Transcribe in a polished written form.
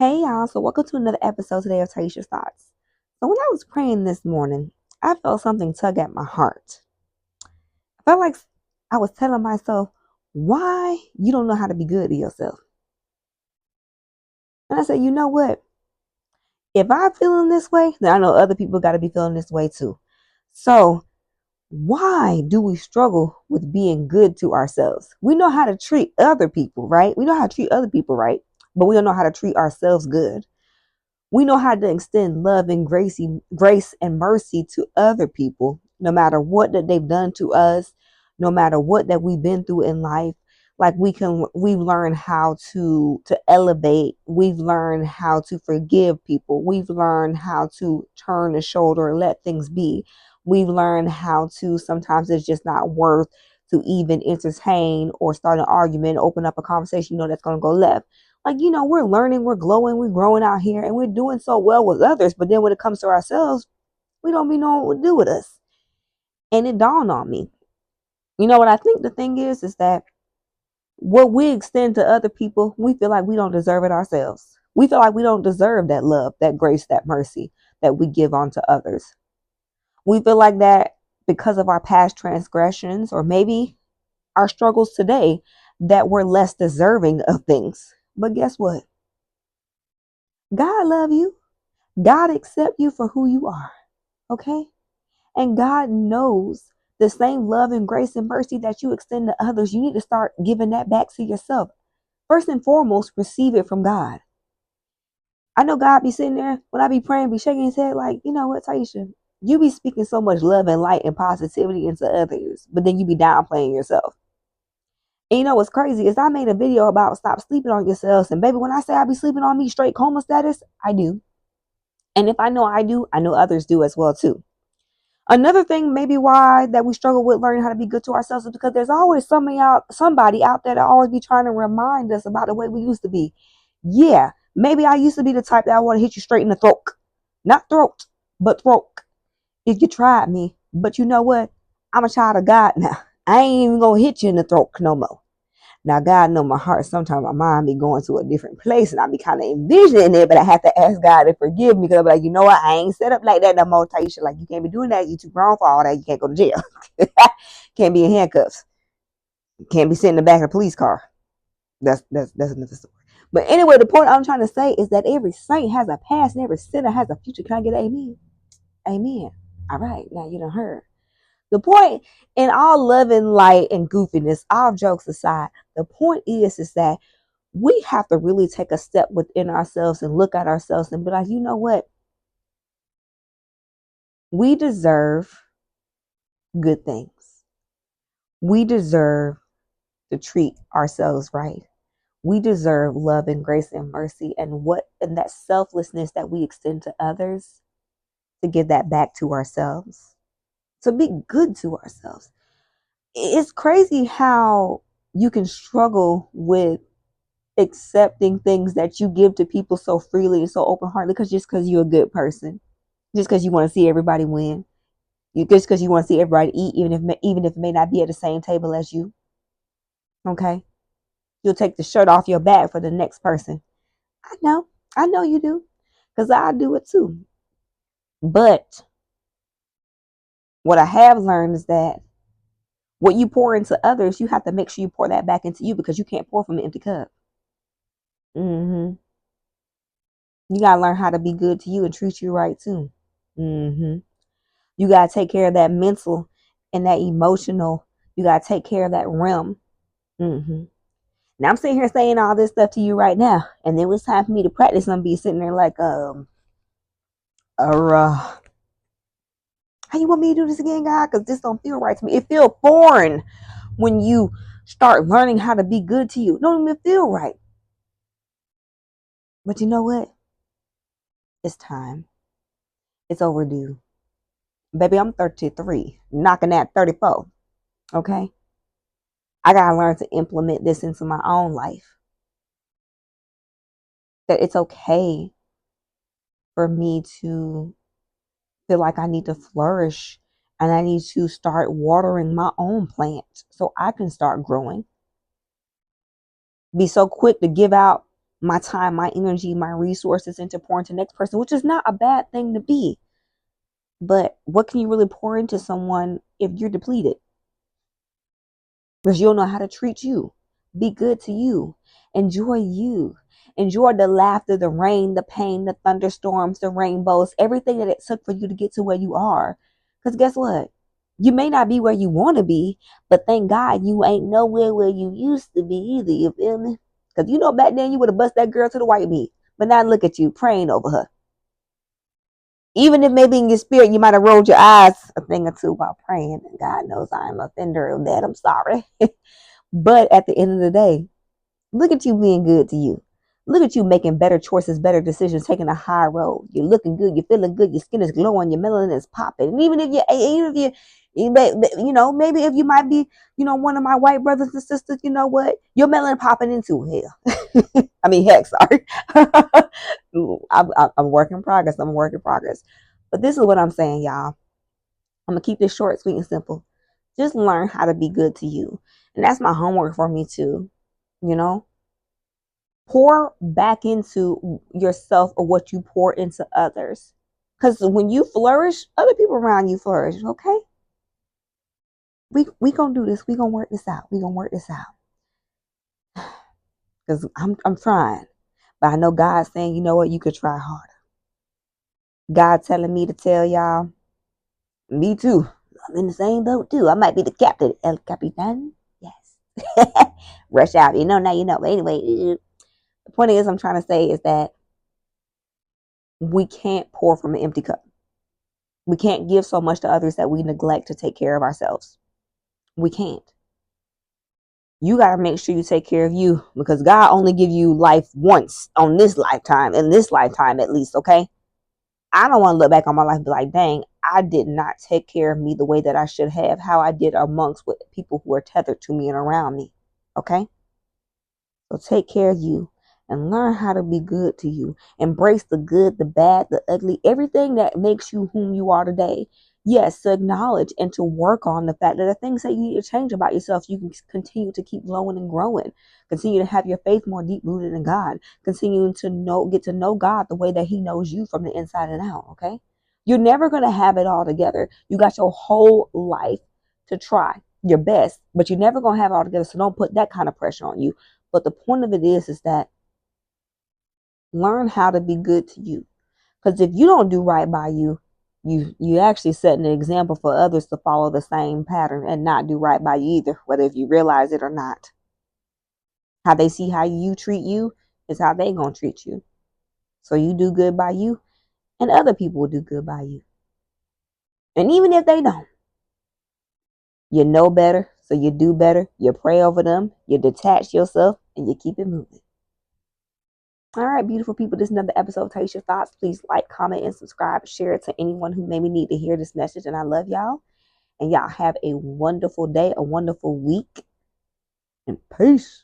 Hey y'all, so welcome to another episode today of Taisha's Thoughts. So when I was praying this morning, I felt something tug at my heart. I felt like I was telling myself, why you don't know how to be good to yourself? And I said, you know what? If I'm feeling this way, then I know other people got to be feeling this way too. So why do we struggle with being good to ourselves? We know how to treat other people, right? We know how to treat other people right, but we don't know how to treat ourselves good. We know how to extend love and grace and mercy to other people, no matter what that they've done to us, no matter what that we've been through in life. Like we've learned how to elevate. We've learned how to forgive people. We've learned how to turn the shoulder and let things be. We've learned how to sometimes it's just not worth to even entertain or start an argument, open up a conversation, that's going to go left. Like, we're learning, we're glowing, we're growing out here, and we're doing so well with others. But then when it comes to ourselves, we don't be knowing what to do with us. And it dawned on me. You know what I think the thing is that what we extend to other people, we feel like we don't deserve it ourselves. We feel like we don't deserve that love, that grace, that mercy that we give on to others. We feel like that because of our past transgressions or maybe our struggles today, that we're less deserving of things. But guess what? God love you. God accept you for who you are. Okay? And God knows the same love and grace and mercy that you extend to others. You need to start giving that back to yourself. First and foremost, receive it from God. I know God be sitting there when I be praying, be shaking his head like, you know what, Taisha, you be speaking so much love and light and positivity into others, but then you be downplaying yourself. And you know what's crazy is I made a video about stop sleeping on yourselves. And baby, when I say I be sleeping on me straight coma status, I do. And if I know I do, I know others do as well too. Another thing maybe why that we struggle with learning how to be good to ourselves is because there's always somebody out there that always be trying to remind us about the way we used to be. Yeah, maybe I used to be the type that I want to hit you straight in the throat. Not throat, but throat. If you tried me. But you know what? I'm a child of God now. I ain't even gonna hit you in the throat no more. Now, God know my heart. Sometimes my mind be going to a different place, and I be kind of envisioning it, but I have to ask God to forgive me because I'm like, you know what? I ain't set up like that no more. Taisha, like you can't be doing that. You too grown for all that. You can't go to jail. Can't be in handcuffs. Can't be sitting in the back of a police car. That's another story. But anyway, the point I'm trying to say is that every saint has a past and every sinner has a future. Can I get an amen? Amen. All right, now you done heard. The point, in all love and light and goofiness, all jokes aside, the point is that we have to really take a step within ourselves and look at ourselves and be like, you know what? We deserve good things. We deserve to treat ourselves right. We deserve love and grace and mercy and that selflessness that we extend to others to give that back to ourselves, to be good to ourselves. It's crazy how you can struggle with accepting things that you give to people so freely and so open-heartedly because you're a good person, just because you want to see everybody win, you just because you want to see everybody eat, even if it may not be at the same table as you. Okay, you'll take the shirt off your back for the next person. I know you do, because I do it too. But what I have learned is that what you pour into others, you have to make sure you pour that back into you because you can't pour from an empty cup. hmm You gotta learn how to be good to you and treat you right too. hmm You gotta take care of that mental and that emotional. You gotta take care of that realm. hmm Now I'm sitting here saying all this stuff to you right now, and then when it's time for me to practice, I'm be sitting there like, uh, how you want me to do this again, God? Because this don't feel right to me. It feels foreign when you start learning how to be good to you. It don't even feel right. But you know what? It's time. It's overdue. Baby, I'm 33, knocking at 34. Okay? I gotta learn to implement this into my own life. That it's okay for me to feel like I need to flourish and I need to start watering my own plant so I can start growing. Be so quick to give out my time, my energy, my resources into pouring to the next person, which is not a bad thing to be. But what can you really pour into someone if you're depleted? Because you'll know how to treat you. Be good to you. Enjoy you. Enjoy the laughter, the rain, the pain, the thunderstorms, the rainbows, everything that it took for you to get to where you are. Because guess what? You may not be where you want to be, but thank God you ain't nowhere where you used to be either. You feel me? Because you know back then you would have bust that girl to the white meat. But now look at you praying over her. Even if maybe in your spirit you might have rolled your eyes a thing or two while praying. And God knows I'm an offender of that. I'm sorry. But at the end of the day, look at you being good to you. Look at you making better choices, better decisions, taking a high road. You're looking good. You're feeling good. Your skin is glowing. Your melanin is popping. And even if maybe if you might be, one of my white brothers and sisters, you know what? Your melanin popping into hell. I mean, heck, sorry. I'm a work in progress. I'm a work in progress. But this is what I'm saying, y'all. I'm going to keep this short, sweet, and simple. Just learn how to be good to you. And that's my homework for me too. Pour back into yourself or what you pour into others. Because when you flourish, other people around you flourish. Okay? We gonna do this. We gonna work this out. We gonna work this out. Because I'm trying. But I know God's saying, you know what, you could try harder. God telling me to tell y'all, me too. I'm in the same boat too. I might be the captain. El Capitan. Yes. Rush out. Now you know. But anyway, the point is I'm trying to say is that we can't pour from an empty cup. We can't give so much to others that we neglect to take care of ourselves. We can't. You got to make sure you take care of you because God only give you life once on this lifetime, in this lifetime at least, okay? I don't want to look back on my life and be like, dang, I did not take care of me the way that I should have, how I did amongst with people who are tethered to me and around me, okay? So take care of you and learn how to be good to you. Embrace the good, the bad, the ugly, everything that makes you whom you are today. Yes, to acknowledge and to work on the fact that the things that you need to change about yourself, you can continue to keep growing and growing. Continue to have your faith more deep rooted in God. Continuing to get to know God the way that He knows you from the inside and out. Okay. You're never going to have it all together. You got your whole life to try your best, but you're never going to have it all together. So don't put that kind of pressure on you. But the point of it is that learn how to be good to you. Because if you don't do right by you, you actually set an example for others to follow the same pattern and not do right by you either, whether if you realize it or not. How they see how you treat you is how they gonna treat you. So you do good by you, and other people will do good by you. And even if they don't, you know better, so you do better. You pray over them, you detach yourself, and you keep it moving. All right, beautiful people, this is another episode of Taste Your Thoughts. Please like, comment, and subscribe. Share it to anyone who maybe need to hear this message. And I love y'all. And y'all have a wonderful day, a wonderful week. And peace.